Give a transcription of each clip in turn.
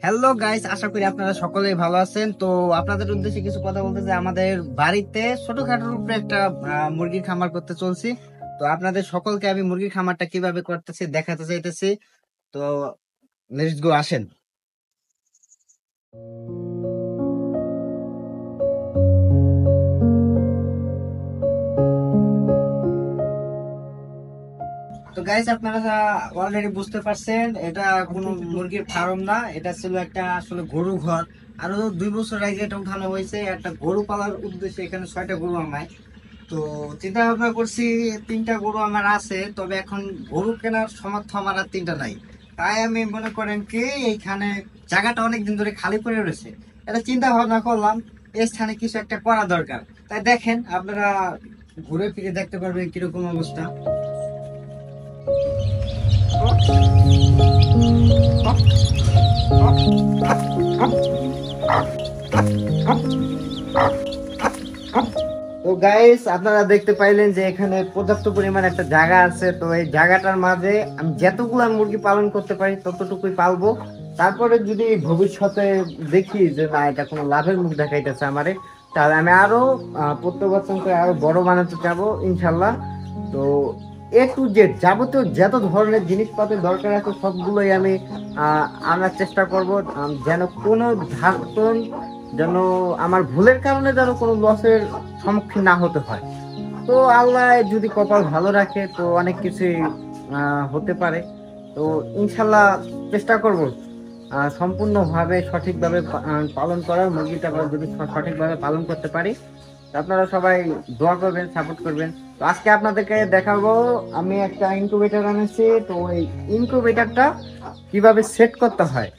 Hello guys, আশা করি আপনারা সকলেই ভালো আছেন। তো আপনাদের উদ্দেশ্যে কিছু কথা বলতে যে আমাদের বাড়িতে ছোটখাটোর উপরে একটা মুরগির খামার করতে চলছি। তো আপনাদের সকলকে আমি মুরগির খামারটা কিভাবে করতেছি দেখাতে চাইতেছি। তো লেটস গো, আসেন। তো গাইস, আপনারা অলরেডি বুঝতে পারছেন এটা কোনো মুরগির ফার্ম না, এটা ছিল একটা আসলে গরু ঘর। আরো 2 বছর আগে এটা উঠানো হয়েছে একটা গরু পালার উদ্দেশ্যে। এখানে 6টা গরু আমায়। তো চিন্তা ভাবনা করছি 3টা গরু আমার আছে, তবে এখন গরু কেনার সামর্থ্য আমার আর 3টা নাই। তাই আমি মনে করেন কি এইখানে জায়গাটা অনেকদিন ধরে খালি পড়ে রয়েছে, এটা চিন্তা ভাবনা করলাম এই স্থানে কিছু একটা করা দরকার। তাই দেখেন আপনারা ঘুরে ফিরে দেখতে পারবেন কিরকম অবস্থা। তো গাইস, আপনারা দেখতে পাইলেন যে এখানে পর্যাপ্ত পরিমাণ একটা জায়গা আছে। তো এই জায়গাটার মাঝে আমি যতগুলো মুরগি পালন করতে পারি ততটুকুই পালবো। তারপরে যদি ভবিষ্যতে দেখি যে না এটা কোনো লাভের মুখ দেখাইতেছে আমারে, তাহলে আমি আরো প্রত্যেক করে আরো বড় বানাতে চাবো ইনশাল্লাহ। তো A to Z যাবতীয় যত ধরনের জিনিসপত্রের দরকার আছে সবগুলোই আমি আনার চেষ্টা করব, যেন কোনো ধারণ যেন আমার ভুলের কারণে যেন কোনো লসের সম্মুখীন না হতে হয়। তো আল্লাহ যদি কপাল ভালো রাখে তো অনেক কিছুই হতে পারে। তো ইনশাল্লাহ চেষ্টা করব সম্পূর্ণভাবে সঠিকভাবে পালন করার, মুরগিটা যদি সঠিকভাবে পালন করতে পারি। তো আপনারা সবাই দোয়া করবেন, সাপোর্ট করবেন। তো আজকে আপনাদেরকে দেখাবো আমি একটা ইনকিউবেটর আনেছি। তো ওই ইনকিউবেটরটা কিভাবে সেট করতে হয়।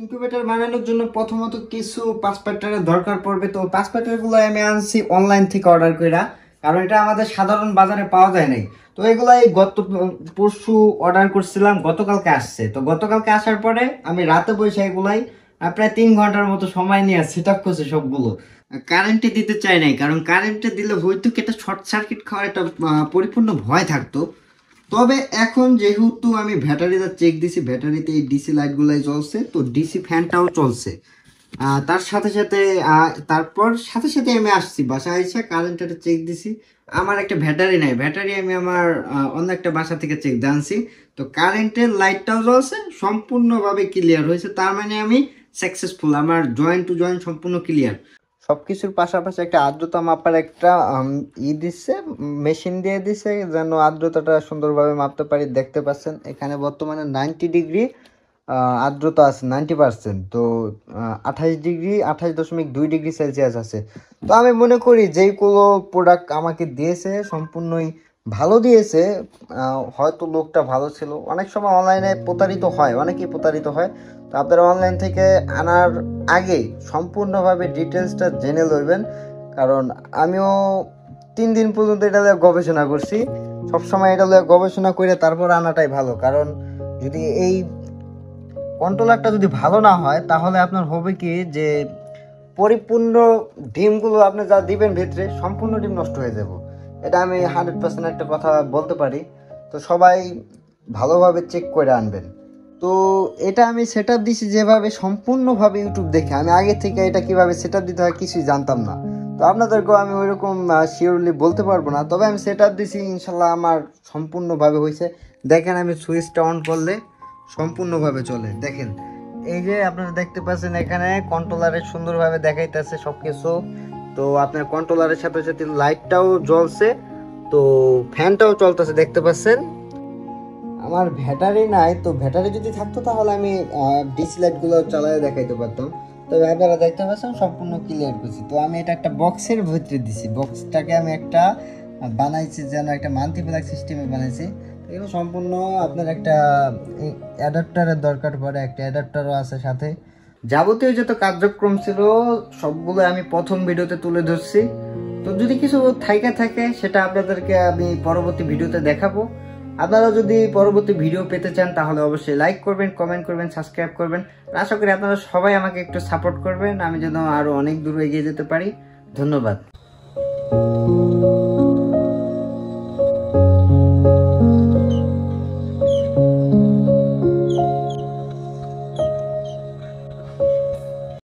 ইনকিউবেটর বানানোর জন্য প্রথমত কিছু পাসপোর্টের দরকার পড়বে। তো পাসপোর্টের গুলো আমি আনছি অনলাইন থেকে অর্ডার কইরা, কারণ এটা আমাদের সাধারণ বাজারে পাওয়া যায় নাই। তো এগুলো এই গত পরশু অর্ডার করছিলাম, গতকালকে আসছে। তো গতকালকে আসার পরে আমি রাতে বসে এগুলাই প্রায় 3 ঘন্টার মতো সময় নিয়ে সেট আপ করছি সবগুলো। কারেন্টে দিতে চাই নাই, কারণ কারেন্টে দিলে হয়তো কি একটা শর্ট সার্কিট খাওয়ার একটা পরিপূর্ণ ভয় থাকতো। তবে এখন যেহেতু আমি ব্যাটারিটা চেক দিছি, ব্যাটারিতে এই ডিসি লাইটগুলাই জ্বলছে, তো ডিসি ফ্যানটাও চলছে। তার সাথে সাথে তারপর সাথে সাথে আমি আসছি বাসায় এসে কারেন্টটা চেক দিছি। আমার একটা ব্যাটারি নাই, ব্যাটারি আমি আমার অন্য একটা বাসা থেকে চেক দিয়ে আনছি। তো কারেন্টের লাইটটাও জ্বলছে, সম্পূর্ণভাবে ক্লিয়ার হয়েছে। তার মানে আমি সাকসেসফুল, আমার জয়েন্ট টু জয়েন্ট সম্পূর্ণ ক্লিয়ার। সবকিছুর পাশাপাশি একটা আর্দ্রতা মাপার একটা দিচ্ছে, মেশিন দিয়ে দিছে যেন আর্দ্রতাটা সুন্দরভাবে মাপতে পারি। দেখতে পাচ্ছেন এখানে বর্তমানে 90 ডিগ্রি আর্দ্রতা আছে, 90%। তো 28 ডিগ্রি, 28.2 ডিগ্রি সেলসিয়াস আছে। তো আমি মনে করি যেইগুলো প্রোডাক্ট আমাকে দিয়েছে সম্পূর্ণই ভালো দিয়েছে। হয়তো লোকটা ভালো ছিল। অনেক সময় অনলাইনে প্রতারিত হয়, অনেকেই প্রতারিত হয়। তো আপনারা অনলাইন থেকে আনার আগে সম্পূর্ণভাবে ডিটেলসটা জেনে লইবেন, কারণ আমিও 3 দিন পর্যন্ত এটা নিয়ে গবেষণা করছি। সবসময় এটা নিয়ে গবেষণা করে তারপর আনাটাই ভালো, কারণ যদি এই কন্ট্রোলারটা যদি ভালো না হয় তাহলে আপনার হবে কি যে পরিপূর্ণ ডিমগুলো আপনি যা দিবেন ভিতরে সম্পূর্ণ ডিম নষ্ট হয়ে যাব। এটা আমি 100% একটা কথা বলতে পারি। তো সবাই ভালোভাবে চেক করে আনবেন। তো এটা আমি সেট আপ দিছি যেভাবে, সম্পূর্ণভাবে ইউটিউব দেখে। আমি আগে থেকে এটা কিভাবে সেট আপ দিতে হয় কিছুই জানতাম না। তো আপনাদেরকেও আমি ওইরকম শিওরলি বলতে পারবো না, তবে আমি সেট আপ দিছি, ইনশাল্লাহ আমার সম্পূর্ণভাবে হয়েছে। দেখেন আমি সুইচটা অন করলে সম্পূর্ণভাবে চলে। দেখেন এই যে আপনারা দেখতে পাচ্ছেন এখানে কন্ট্রোলারের সুন্দরভাবে দেখাইতেছে সবকিছু। তো আপনার কন্ট্রোলারের সাথে সাথে লাইটটাও জ্বলছে, তো ফ্যানটাও চলতেছে দেখতে পাচ্ছেন। আমার ব্যাটারি নাই, তো ব্যাটারি যদি থাকতো তাহলে আমি ডিসি লাইটগুলো চালায় দেখাইতে পারতাম। তবে আপনারা দেখতে পাচ্ছেন সম্পূর্ণ ক্লিয়ার করছি। তো আমি এটা একটা বক্সের ভিতরে দিছি, বক্সটাকে আমি একটা বানাইছি যেন একটা মাল্টিপ্লেক্স সিস্টেমে বানাইছি। এগুলো সম্পূর্ণ আপনার একটা অ্যাডাপ্টারের দরকার পড়ে, একটা অ্যাডাপ্টারও আছে সাথে। যাবতীয় যত কার্যক্রম ছিল সবগুলো আমি প্রথম ভিডিওতে তুলে ধরছি। তো যদি কিছু থাইকা থাকে সেটা আপনাদেরকে আমি পরবর্তী ভিডিওতে দেখাবো। আপনারা যদি পরবর্তী ভিডিও পেতে চান তাহলে অবশ্যই লাইক করবেন, কমেন্ট করবেন, সাবস্ক্রাইব করবেন। আশা করি আপনারা সবাই আমাকে একটু সাপোর্ট করবেন, আমি যেন আরো অনেক দূর এগিয়ে যেতে পারি। ধন্যবাদ।